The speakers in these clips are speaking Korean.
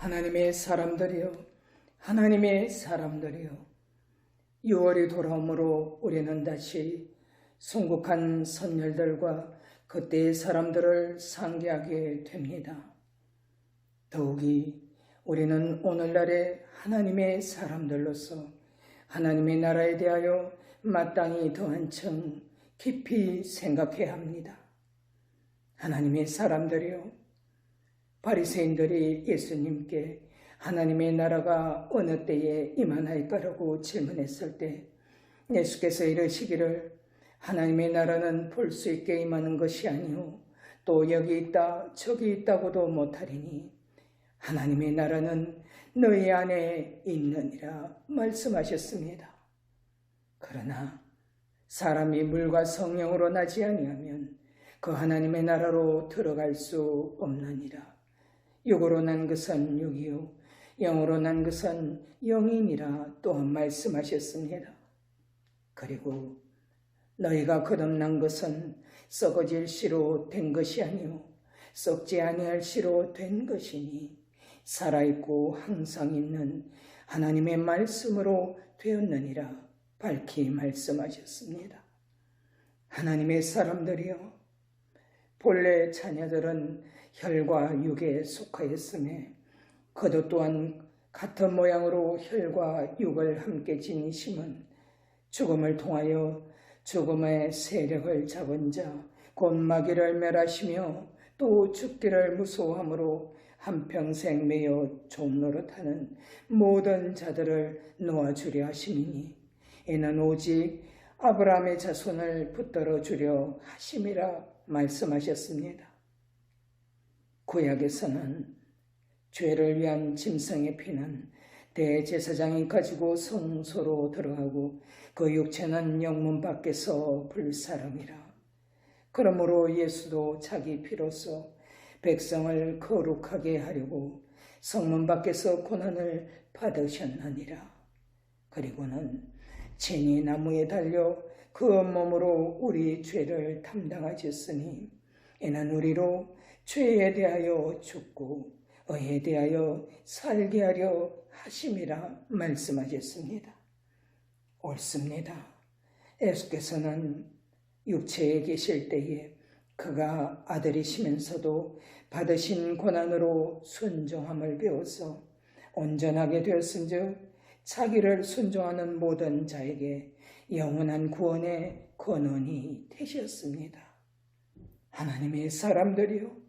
하나님의 사람들이여, 하나님의 사람들이여, 6월이 돌아오므로 우리는 다시 순국한 선열들과 그때의 사람들을 상기하게 됩니다. 더욱이 우리는 오늘날의 하나님의 사람들로서 하나님의 나라에 대하여 마땅히 더 한층 깊이 생각해야 합니다. 하나님의 사람들이여, 바리새인들이 예수님께 하나님의 나라가 어느 때에 임하나이까라고 질문했을 때 예수께서 이르시기를 하나님의 나라는 볼 수 있게 임하는 것이 아니오 또 여기 있다 저기 있다고도 못하리니 하나님의 나라는 너희 안에 있느니라 말씀하셨습니다. 그러나 사람이 물과 성령으로 나지 아니하면 그 하나님의 나라로 들어갈 수 없느니라. 육으로 난 것은 육이요 영으로 난 것은 영이니라 또한 말씀하셨습니다. 그리고 너희가 거듭난 것은 썩어질 씨로 된 것이 아니요 썩지 아니할 씨로 된 것이니 살아있고 항상 있는 하나님의 말씀으로 되었느니라 밝히 말씀하셨습니다. 하나님의 사람들이여, 본래 자녀들은 혈과 육에 속하였으며 그도 또한 같은 모양으로 혈과 육을 함께 지니심은 죽음을 통하여 죽음의 세력을 잡은 자 곧 마귀를 멸하시며 또 죽기를 무서워함으로 한평생 매여 종노릇하는 모든 자들을 놓아주려 하심이니 이는 오직 아브라함의 자손을 붙들어 주려 하심이라 말씀하셨습니다. 구약에서는 죄를 위한 짐승의 피는 대제사장이 가지고 성소로 들어가고 그 육체는 영문 밖에서 불사름이라. 그러므로 예수도 자기 피로써 백성을 거룩하게 하려고 성문 밖에서 고난을 받으셨느니라. 그리고는 진이 나무에 달려 그 몸으로 우리 죄를 담당하셨으니 이는 우리로 죄에 대하여 죽고 의에 대하여 살게 하려 하심이라 말씀하셨습니다. 옳습니다. 예수께서는 육체에 계실 때에 그가 아들이시면서도 받으신 고난으로 순종함을 배워서 온전하게 되었은즉 자기를 순종하는 모든 자에게 영원한 구원의 근원이 되셨습니다. 하나님의 사람들이요,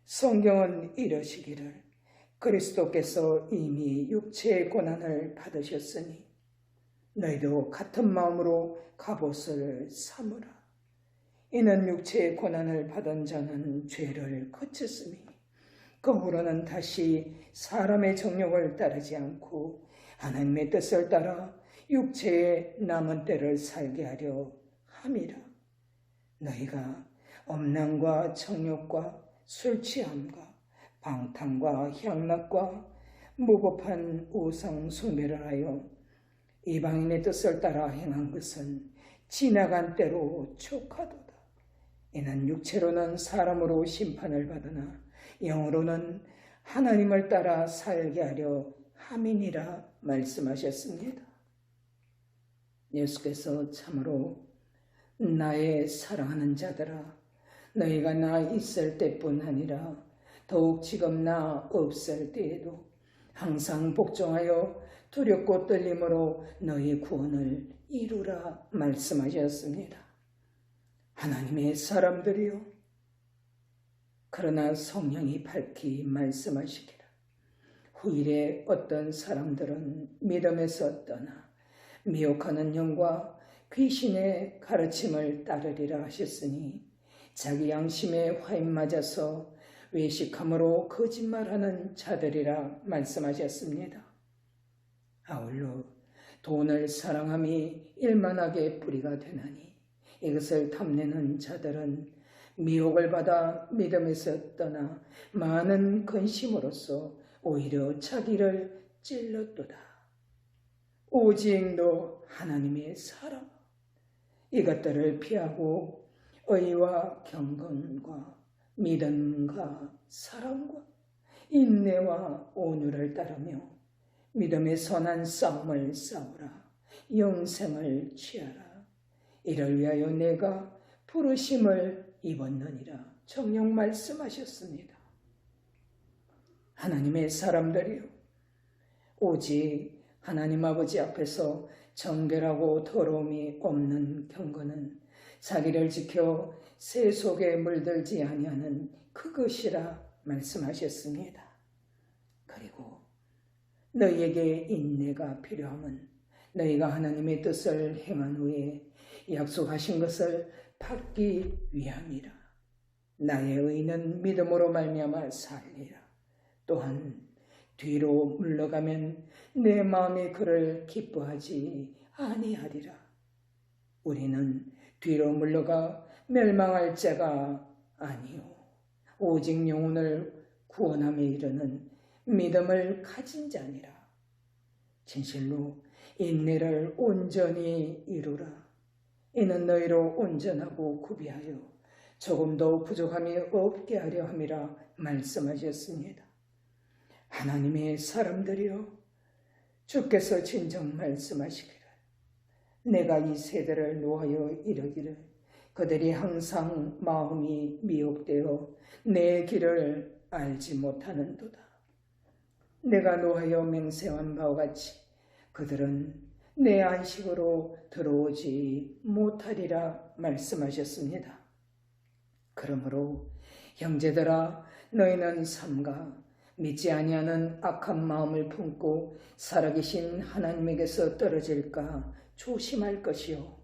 성경은 이러시기를 그리스도께서 이미 육체의 고난을 받으셨으니 너희도 같은 마음으로 갑옷을 삼으라. 이는 육체의 고난을 받은 자는 죄를 거쳤으니 그 후로는 다시 사람의 정욕을 따르지 않고 하나님의 뜻을 따라 육체의 남은 때를 살게 하려 함이라. 너희가 음란과 정욕과 술 취함과 방탕과 향락과 무법한 우상 숭배를 하여 이방인의 뜻을 따라 행한 것은 지나간 때로 촉하도다. 이는 육체로는 사람으로 심판을 받으나 영으로는 하나님을 따라 살게 하려 함이니라 말씀하셨습니다. 예수께서 참으로 나의 사랑하는 자들아, 너희가 나 있을 때뿐 아니라 더욱 지금 나 없을 때에도 항상 복종하여 두렵고 떨림으로 너희 구원을 이루라 말씀하셨습니다. 하나님의 사람들이요, 그러나 성령이 밝히 말씀하시기를 후일에 어떤 사람들은 믿음에서 떠나 미혹하는 영과 귀신의 가르침을 따르리라 하셨으니 자기 양심에 화인 맞아서 외식함으로 거짓말하는 자들이라 말씀하셨습니다. 아울러 돈을 사랑함이 일만하게 뿌리가 되나니 이것을 탐내는 자들은 미혹을 받아 믿음에서 떠나 많은 근심으로써 오히려 자기를 찔렀도다. 오직 너 하나님의 사람, 이것들을 피하고 의와 경건과 믿음과 사랑과 인내와 온유를 따르며 믿음의 선한 싸움을 싸우라. 영생을 취하라. 이를 위하여 내가 부르심을 입었느니라. 정녕 말씀하셨습니다. 하나님의 사람들이요, 오직 하나님 아버지 앞에서 정결하고 더러움이 없는 경건은 자기를 지켜 새 속에 물들지 아니하는 그것이라 말씀하셨습니다. 그리고 너희에게 인내가 필요함은 너희가 하나님의 뜻을 행한 후에 약속하신 것을 받기 위함이라. 나의 의는 믿음으로 말미암아 살리라. 또한 뒤로 물러가면 내 마음이 그를 기뻐하지 아니하리라. 우리는 뒤로 물러가 멸망할 자가 아니요 오직 영혼을 구원함에 이르는 믿음을 가진 자니라. 진실로 인내를 온전히 이루라. 이는 너희로 온전하고 구비하여 조금도 부족함이 없게 하려 함이라 말씀하셨습니다. 하나님의 사람들이여, 주께서 진정 말씀하시기를 내가 이 세대를 노하여 이르기를 그들이 항상 마음이 미혹되어 내 길을 알지 못하는도다. 내가 노하여 맹세한 바와 같이 그들은 내 안식으로 들어오지 못하리라 말씀하셨습니다. 그러므로 형제들아, 너희는 삼가 믿지 아니하는 악한 마음을 품고 살아계신 하나님에게서 떨어질까 조심할 것이요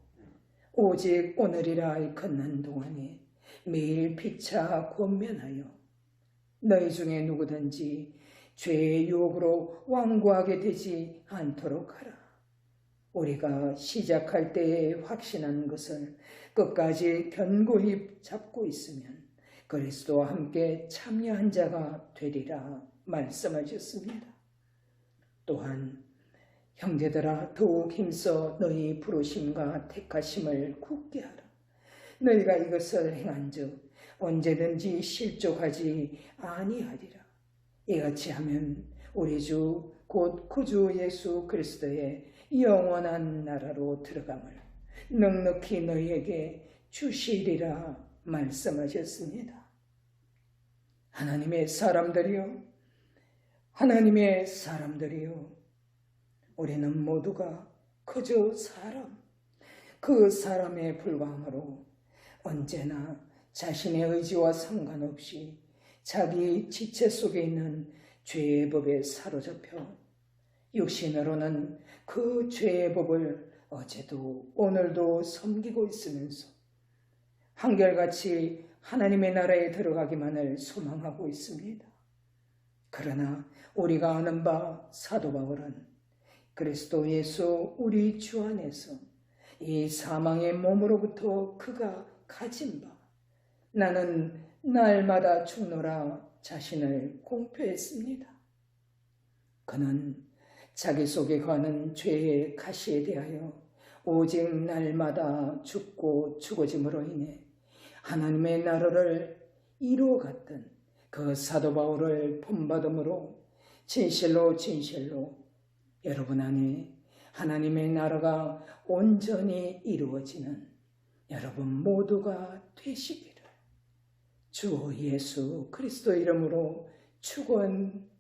오직 오늘이라 걷는 동안에 매일 피차 권면하여 너희 중에 누구든지 죄의 유혹으로 완고하게 되지 않도록 하라. 우리가 시작할 때에 확신한 것을 끝까지 견고히 잡고 있으면 그리스도와 함께 참여한 자가 되리라 말씀하셨습니다. 또한 형제들아, 더욱 힘써 너희 부르심과 택하심을 굳게 하라. 너희가 이것을 행한즉 언제든지 실족하지 아니하리라. 이같이 하면 우리 주 곧 구주 예수 그리스도의 영원한 나라로 들어감을 넉넉히 너희에게 주시리라 말씀하셨습니다. 하나님의 사람들이요, 하나님의 사람들이요, 우리는 모두가 그저 사람, 그 사람에 불과하므로 언제나 자신의 의지와 상관없이 자기 지체 속에 있는 죄의 법에 사로잡혀 육신으로는 그 죄의 법을 어제도 오늘도 섬기고 있으면서 한결같이 하나님의 나라에 들어가기만을 소망하고 있습니다. 그러나 우리가 아는 바 사도 바울은 그리스도 예수 우리 주 안에서 이 사망의 몸으로부터 그가 가진 바 나는 날마다 죽노라 자신을 공표했습니다. 그는 자기 속에 거하는 죄의 가시에 대하여 오직 날마다 죽고 죽어짐으로 인해 하나님의 나라를 이루어갔던 그 사도 바울을 본받음으로 진실로 여러분 안에 하나님의 나라가 온전히 이루어지는 여러분 모두가 되시기를 주 예수 그리스도 이름으로 축원합니다.